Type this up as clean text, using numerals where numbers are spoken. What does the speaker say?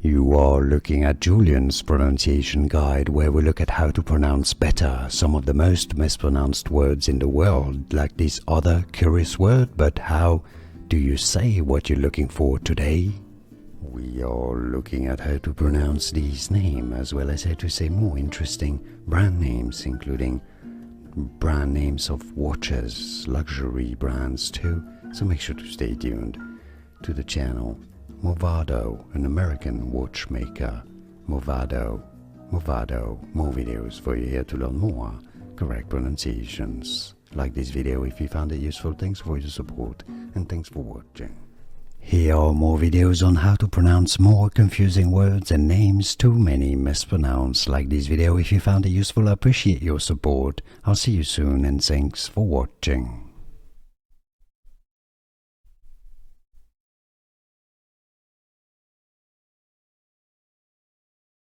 You are looking at Julian's pronunciation guide, where we look at how to pronounce better some of the most mispronounced words in the world, like this other curious word. But how do you say what you're looking for today? We are looking at how to pronounce these names, as well as how to say more interesting brand names, including brand names of watches, luxury brands too. So make sure to stay tuned to the channel. Movado, an American watchmaker. Movado, more videos for you here to learn more correct pronunciations. Like this video if you found it useful. Thanks for your support and thanks for watching. Here are more videos on how to pronounce more confusing words and names too many mispronounced. Like this video if you found it useful. I appreciate your support. I'll see you soon and thanks for watching.